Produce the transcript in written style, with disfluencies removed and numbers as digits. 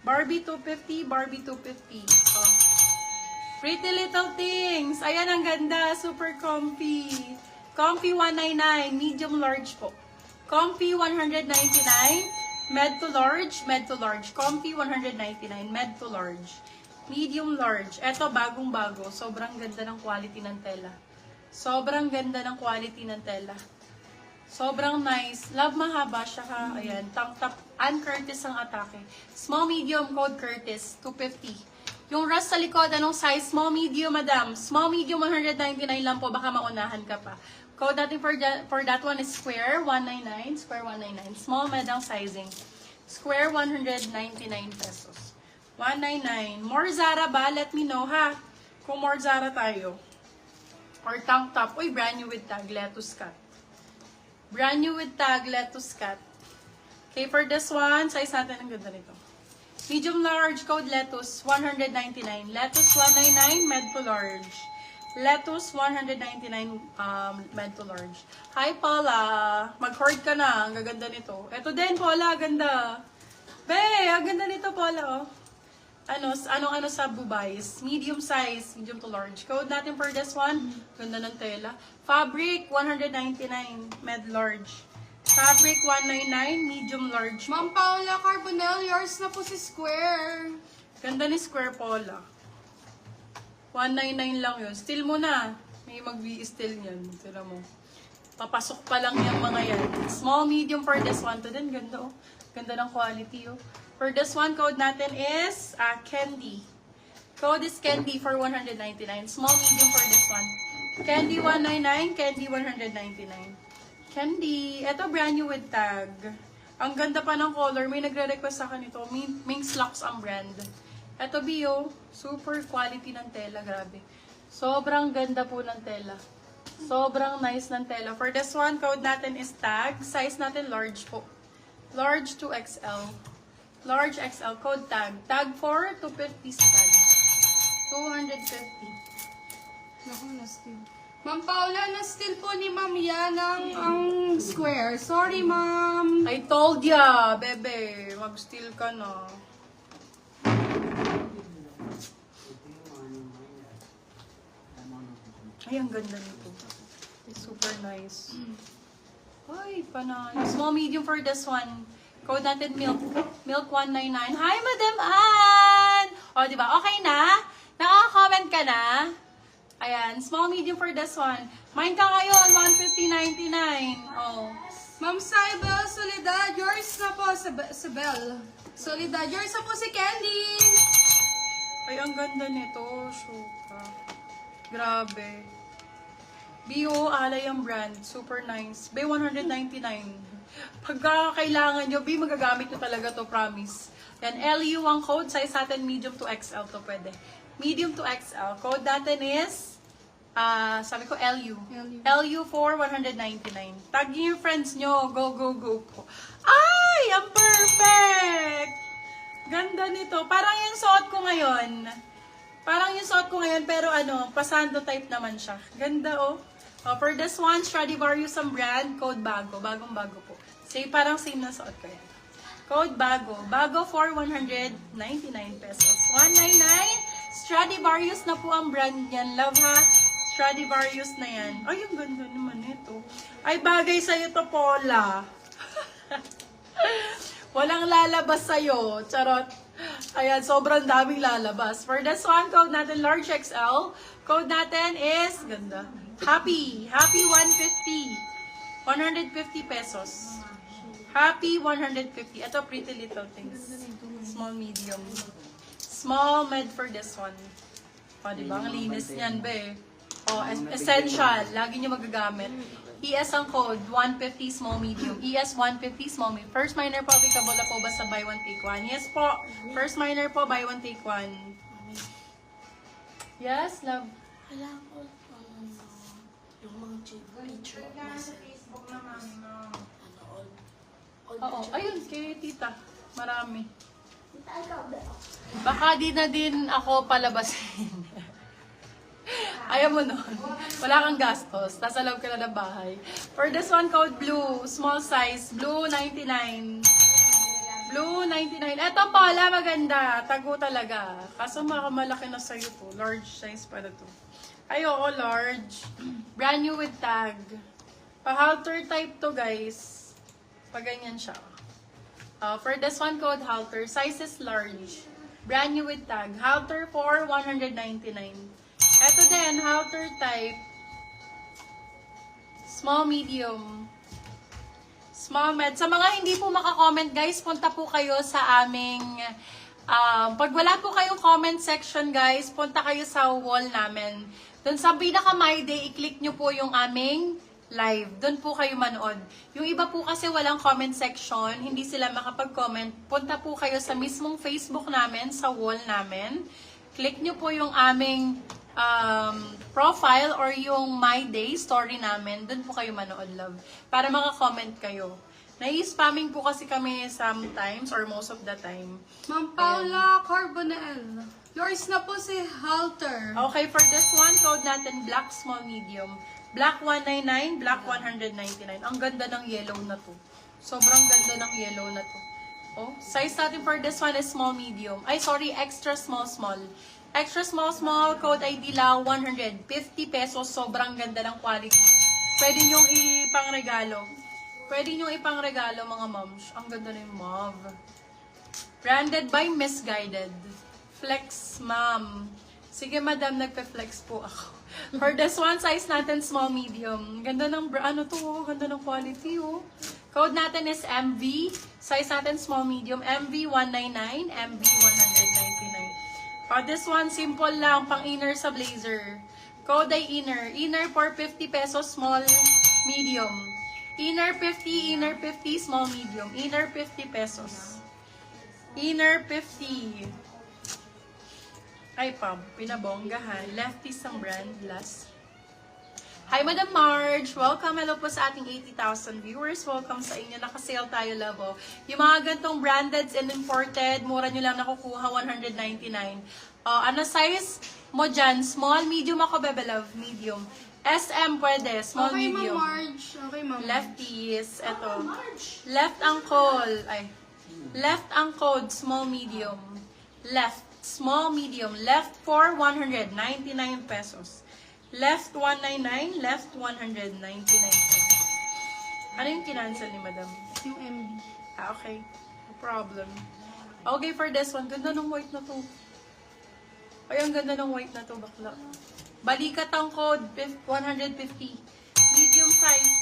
Barbie 250, Barbie 250. Oh. Pretty Little Things. Ayan, ang ganda. Super comfy. Comfy 199. Medium large po. Comfy 199. Med to large. Med to large. Comfy 199. Med to large. Medium large. Eto, bagong bago. Sobrang ganda ng quality ng tela. Sobrang ganda ng quality ng tela. Sobrang nice. Love, mahaba siya ha. Ayan. Tank top. Ann Curtis ang atake. Small, medium, code Curtis. 250. Yung rust sa likod, anong size? Small, medium, madam. Small, medium, 199 lang po. Baka maunahan ka pa. Code natin for that one is square, 199. Square, 199. Small, madam sizing. Square, 199 pesos. 199. More Zara ba? Let me know, ha? Kung more Zara tayo. Or tank top. Uy, brand new with tag. Lettuce cut. Brand new with tag. Lettuce cut. Okay, for this one, size natin ang ganda nito. Medium large, code lettuce, 199. Lettuce, 199, med to large. Lettuce, 199, med to large. Hi, Paula. Mag-hoard ka na. Ang gaganda nito. Ito din, Paula. Ganda. Be, ang ganda nito, Paula, oh. Anong sa bubays? Medium size, medium to large. Code natin for this one. Ganda ng tela. Fabric, 199, med large. Fabric, 199, medium large. Ma'am Paula Carbonell, yours na po si Square. Ganda ni Square, Paula. 199 lang yun. Steal mo na. May mag-i-steal yan. Tira mo. Papasok pa lang yung mga yan. Small, medium for this one. Ito din, ganda oh. Ganda ng quality oh. For this one, code natin is Candy. Code is Candy for 199. Small, medium for this one. Candy 199, Candy 199. Candy. Ito brand new with tag. Ang ganda pa ng color. May nagre-request sa akin ito. Minx Lux ang brand. Ito, Bio. Super quality ng tela. Grabe. Sobrang ganda po ng tela. Sobrang nice ng tela. For this one, code natin is tag. Size natin large po. Large to XL. Large XL. Code tag. Tag 4 to 50 scan. 250. Naku, na-steal. Ma'am Paula, na-steal po ni Ma'am yan ang Square. Sorry, Ma'am. I told ya, bebe. Mag-steal ka na. Ay, ang ganda nito. It's super nice. Ay, panay. Small, medium for this one. Code natin milk. Milk 199. Hi, Madam Ann! O, diba? Okay na? Nakaka-comment ka na? Ayan. Small, medium for this one. Mine ka ngayon. 150.99. Oh. Ma'am Saibel Soledad, yours na po sa Bell. Soledad, yours na po si Candy. Ay, ang ganda nito. Shuka. Grabe. Bio, alay ang brand. Super nice. Bay, 199. Pagka kailangan nyo, B, magagamit nyo talaga to, promise. Yan, LU ang code. Size natin, medium to XL to pwede. Medium to XL. Code natin is, sabi ko, LU. LU for 199. Tag nyo yung friends nyo. Go, go, go po. Ay, ang perfect! Ganda nito. Parang yung suot ko ngayon. Pero pasando type naman siya. Ganda, oh. For this one, Stradivarius ang brand. Code bago. Bagong-bago po. Parang same na suot ko yan. Code bago. Bago for 199 pesos. 199. Stradivarius na po ang brand niyan. Love ha? Stradivarius na yan. Ay, ang ganda naman ito. Ay, bagay sa'yo to, Paula. Walang lalabas sa'yo. Charot. Ayan, sobrang daming lalabas. For this one, code natin large XL. Code natin is, ganda, Happy. Happy 150. 150 pesos. Happy 150. Ito, Pretty Little Things. Small, medium. Small, med for this one. O, diba? Ang linis niyan, be. O, essential. Lagi nyo magagamit. ES ang code, 150 small medium. ES 150 small medium. First minor po, applicable na po ba sa buy one take one? Yes po. First minor po, buy one take one. Yes, love. Wala ko yung mga picture nasa Facebook naman. all Oo, ayun, kay tita. Marami. ikaw ba? Baka di na din ako palabasin. Ayaw mo nun. Wala kang gastos. Nasa loob ka na ng bahay. For this one, code blue. Small size. Blue 99. Blue, 99. Eto pala, maganda. Tago talaga. Kaso malaki na sa'yo to. Large size pala to. Ay, oo, large. Brand new with tag. Pa-halter type to, guys. Paganyan siya. For this one, code halter. Size is large. Brand new with tag. Halter for 199. Eto din, halter type. Small, medium. Small, med. Sa mga hindi po makakomment, guys, punta po kayo sa aming... pag wala po kayong comment section, guys, punta kayo sa wall namin. Doon sa pinaka My Day, i-click nyo po yung aming live. Doon po kayo manood. Yung iba po kasi walang comment section, hindi sila makapag-comment. Punta po kayo sa mismong Facebook namin, sa wall namin. Click nyo po yung aming profile or yung My Day story namin. Doon po kayo manood, love. Para maka-comment kayo. Nai-spamming po kasi kami sometimes or most of the time. Ma'am Paula Carbonell. Yours na po si Halter. Okay, for this one, code natin black, small, medium. Black 199, black 199. Ang ganda ng yellow na to. Sobrang ganda ng yellow na to. Oh, size natin for this one is small, medium. Ay, sorry, extra small, small. Extra small, small, code ID lang, 150 pesos. Sobrang ganda ng quality. Pwede nyong ipang-regalo. Pwede nyong ipang-regalo, mga moms. Ang ganda na yung mauve. Branded by Misguided. Flex, ma'am. Sige, madam, nagpe-flex po ako. For this one, size natin, small, medium. Ganda ng, ano to, ganda ng quality, oh. Code natin is MV. Size natin, small, medium. MV 199, MV 199. For this one, simple lang, pang inner sa blazer. Code ay inner. Inner for 50 pesos, small, medium. Inner 50, inner 50, small, medium. Inner 50 pesos. Inner 50. Ay, pub. Pinabonggahan. Lefties ang brand. Last. Hi, Madam Marge. Welcome. Hello po sa ating 80,000 viewers. Welcome sa inyo. Naka-sale tayo, love. Oh. Yung mga gantong branded and imported, mura nyo lang nakukuha, 199. Ano size mo dyan? Small, medium ako, bebe, love. Medium. SM pwede. Small, Okay, Ma'am medium. Marge. Okay, Ma'am Marge. Lefties. Ito. Left ankle. Ay. Left ankle. Small, medium. Left. Small, medium. Left for 199 pesos. Left 199. Left 199 pesos. Ano yung kinancel ni madam? Yung MB. Okay. No problem. Okay, for this one. Ganda ng white na to. Ay, ang ganda ng white na to, bakla. Balikat ang code. 150. Medium size.